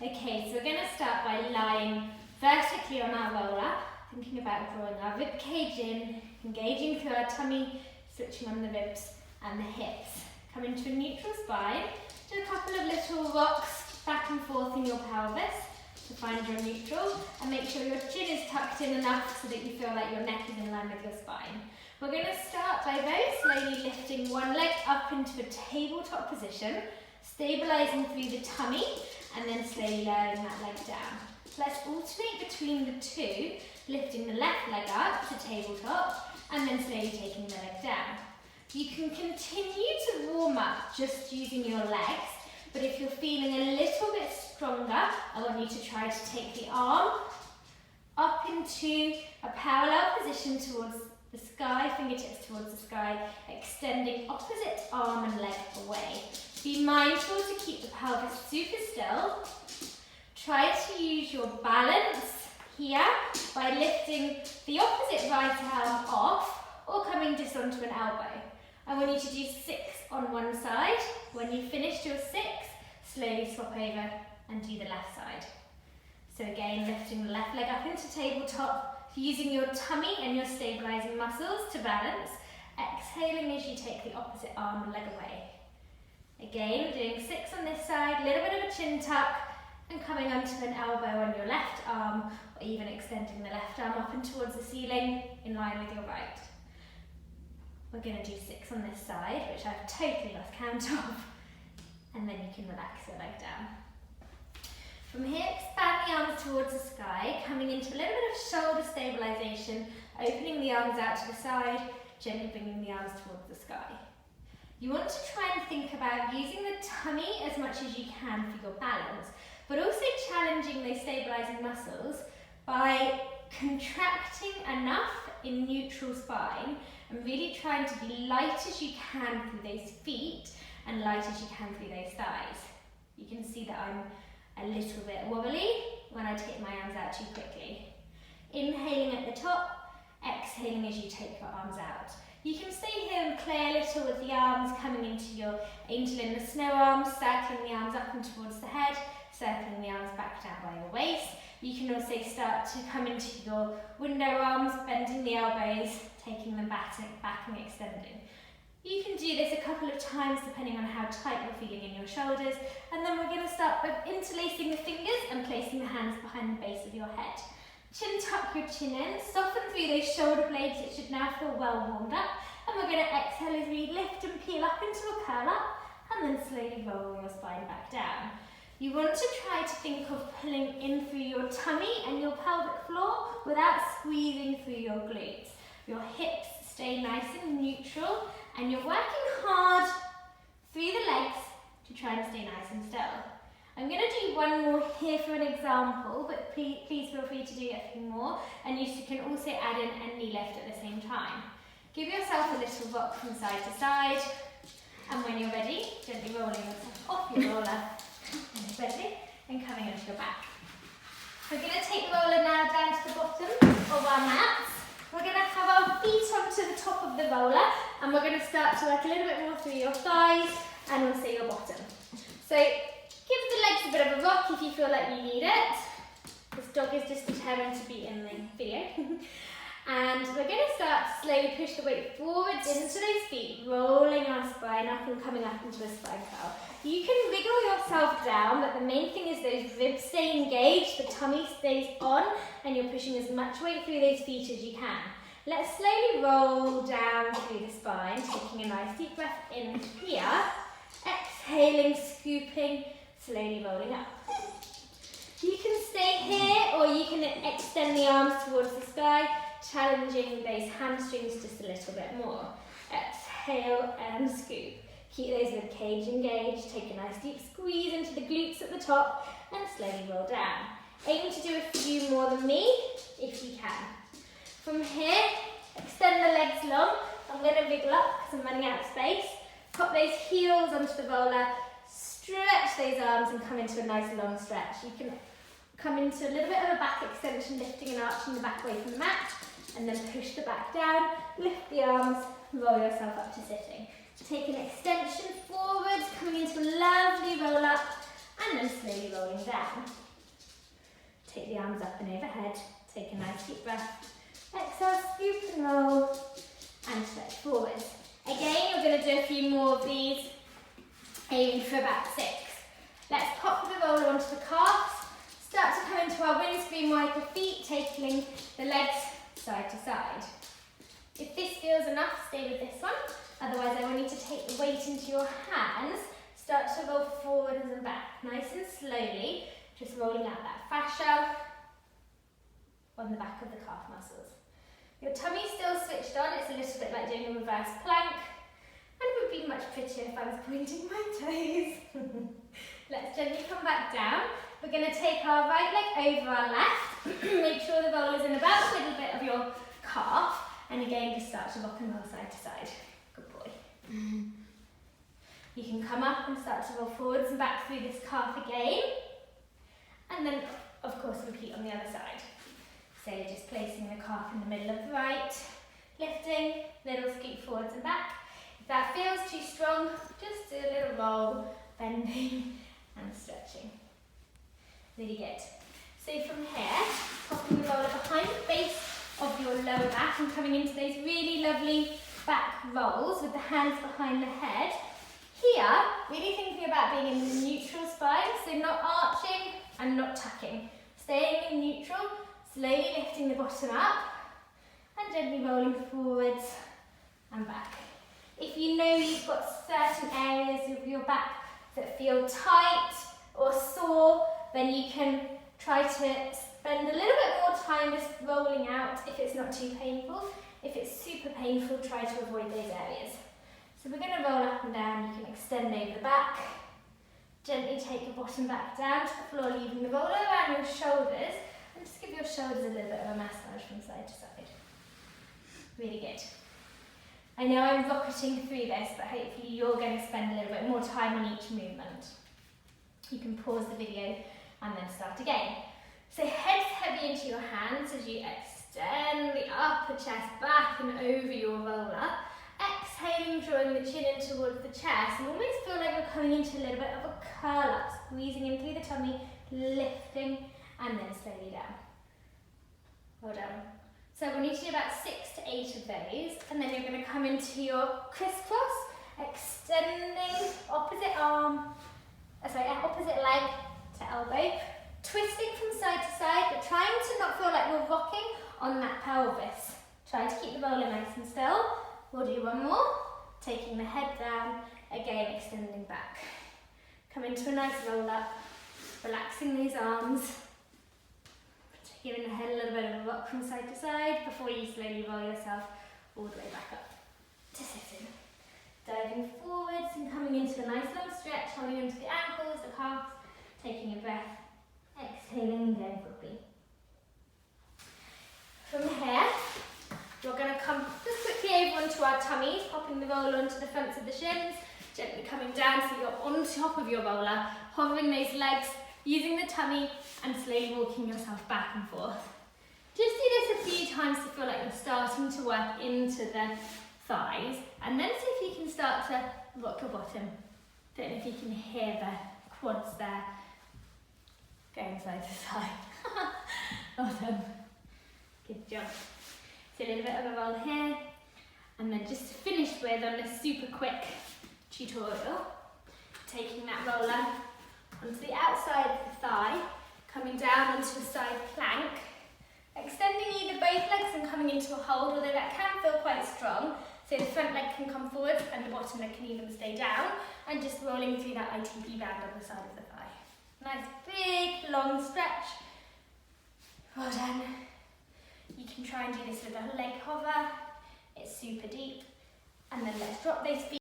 Okay, so we're going to start by lying vertically on our roller, thinking about drawing our rib cage in, engaging through our tummy, switching on the ribs and the hips. Come into a neutral spine, do a couple of little rocks back and forth in your pelvis to find your neutral, and make sure your chin is tucked in enough so that you feel like your neck is in line with your spine. We're going to start by very slowly lifting one leg up into a tabletop position, stabilising through the tummy, and then slowly lowering that leg down. Let's alternate between the two, lifting the left leg up to tabletop, and then slowly taking the leg down. You can continue to warm up just using your legs, but if you're feeling a little bit stronger, I want you to try to take the arm up into a parallel position towards the sky, fingertips towards the sky, extending opposite arm and leg away. Be mindful to keep the pelvis super still. Try to use your balance here by lifting the opposite right arm off or coming just onto an elbow. I want you to do 6 on one side. When you've finished your 6, slowly swap over and do the left side. So again, lifting the left leg up into tabletop, using your tummy and your stabilising muscles to balance, exhaling as you take the opposite arm and leg away. Again, doing 6 on this side, a little bit of a chin tuck, and coming onto an elbow on your left arm, or even extending the left arm up and towards the ceiling in line with your right. We're going to do 6 on this side, which I've totally lost count of, and then you can relax your leg down. From here, expand the arms towards the sky, coming into a little bit of shoulder stabilisation, opening the arms out to the side, gently bringing the arms towards the sky. You want to try and think about using the tummy as much as you can for your balance, but also challenging those stabilising muscles by contracting enough in neutral spine and really trying to be light as you can through those feet and light as you can through those thighs. You can see that I'm a little bit wobbly when I take my arms out too quickly. Inhaling at the top, exhaling as you take your arms out. You can stay here and play a little with the arms, coming into your angel in the snow arms, circling the arms up and towards the head, circling the arms back down by your waist. You can also start to come into your window arms, bending the elbows, taking them back and extending. You can do this a couple of times depending on how tight you're feeling in your shoulders, and then we're going to start by interlacing the fingers and placing the hands behind the base of your head. Chin tuck your chin in, soften through those shoulder blades that should now feel well warmed up, and we're going to exhale as we lift and peel up into a curl up, and then slowly roll your spine back down. You want to try to think of pulling in through your tummy and your pelvic floor without squeezing through your glutes. Your hips stay nice and neutral, and you're working hard through the legs to try and stay nice and still. I'm going to do one more here for an example, but please feel free to do a few more, and you can also add in a knee lift at the same time. Give yourself a little rock from side to side, and when you're ready, gently rolling yourself off your roller, and coming onto your back. We're going to take the roller now down to the bottom of our mats. We're going to have our feet onto the top of the roller, and we're going to start to work a little bit more through your thighs and also your bottom. So give the legs a bit of a rock if you feel like you need it. This dog is just determined to be in the video. And we're going to start to slowly push the weight forwards into those feet, rolling our spine up and coming up into a spine curl. You can wiggle yourself down, but the main thing is those ribs stay engaged, the tummy stays on, and you're pushing as much weight through those feet as you can. Let's slowly roll down through the spine, taking a nice deep breath in here, exhaling, scooping, slowly rolling up. You can stay here, or you can extend the arms towards the sky, challenging those hamstrings just a little bit more. Exhale and scoop. Keep those rib cage engaged, take a nice deep squeeze into the glutes at the top, and slowly roll down. Aim to do a few more than me, if you can. From here, extend the legs long. I'm going to wiggle up because I'm running out of space. Pop those heels onto the roller, stretch those arms and come into a nice long stretch. You can come into a little bit of a back extension, lifting and arching the back away from the mat, and then push the back down, lift the arms, roll yourself up to sitting. Take an extension forwards, coming into a lovely roll up, and then slowly rolling down. Take the arms up and overhead, take a nice deep breath. Exhale, scoop and roll, and stretch forwards. Again, you're going to do a few more of these, aiming for about 6. Let's pop the roller onto the calves, start to come into our windscreen wiper feet, taking the legs side to side. If this feels enough, stay with this one. Otherwise, I want you to take the weight into your hands, start to roll forwards and back, nice and slowly, just rolling out that fascia on the back of the calf muscles. Your tummy's still switched on, it's a little bit like doing a reverse plank, and it would be much prettier if I was pointing my toes. Let's gently come back down. We're going to take our right leg over our left, make sure the roll is in about a little bit of your calf, and again just start to rock and roll side to side. Good boy. You can come up and start to roll forwards and back through this calf again, and then of course repeat on the other side. So just placing the calf in the middle of the right, lifting, little scoop forwards and back. If that feels too strong, just do a little roll, bending and stretching. Really good. So from here, popping the roller behind the base of your lower back and coming into those really lovely back rolls with the hands behind the head. Here, really thinking about being in the neutral spine, so not arching and not tucking. Staying in neutral, slowly lifting the bottom up and gently rolling forwards and back. If you know you've got certain areas of your back that feel tight or sore, then you can try to spend a little bit more time just rolling out if it's not too painful. If it's super painful, try to avoid those areas. So we're going to roll up and down. You can extend over the back. Gently take your bottom back down to the floor, leaving the roller around your shoulders, and just give your shoulders a little bit of a massage from side to side. Really good. I know I'm rocketing through this, but hopefully you're going to spend a little bit more time on each movement. You can pause the video and then start again. So head heavy into your hands as you extend the upper chest back and over your roller. Exhaling, drawing the chin in towards the chest. You almost feel like you're coming into a little bit of a curl up, squeezing in through the tummy, lifting, and then slowly down. Well done. So we need to do about 6 to 8 of those, and then you're going to come into your crisscross, extending opposite leg to elbow, twisting from side to side, but trying to not feel like we're rocking on that pelvis. Try to keep the roller nice and still. We'll do one more, taking the head down, again extending back. Come into a nice roll up, relaxing these arms, giving the head a little bit of a rock from side to side before you slowly roll yourself all the way back up to sit in. Diving forwards and coming into a nice long stretch, holding into the ankles, the calves, taking a breath, exhaling and going quickly. From here, we're going to come just quickly over onto our tummies, popping the roller onto the fronts of the shins, gently coming down so you're on top of your roller, hovering those legs, using the tummy and slowly walking yourself back and forth. Just do this a few times to feel like you're starting to work into the thighs, and then see if you can start to rock your bottom. Don't know if you can hear the quads there going side to side. Well done. Good job. So a little bit of a roll here, and then just to finish with on a super quick tutorial, taking that roller onto the outside of the thigh, coming down onto a side plank, extending either both legs and coming into a hold, although that can feel quite strong. So the front leg can come forward and the bottom leg can even stay down, and just rolling through that ITB band on the side of the thigh. Nice big long stretch. Well done. You can try and do this with a leg hover. It's super deep. And then let's drop those feet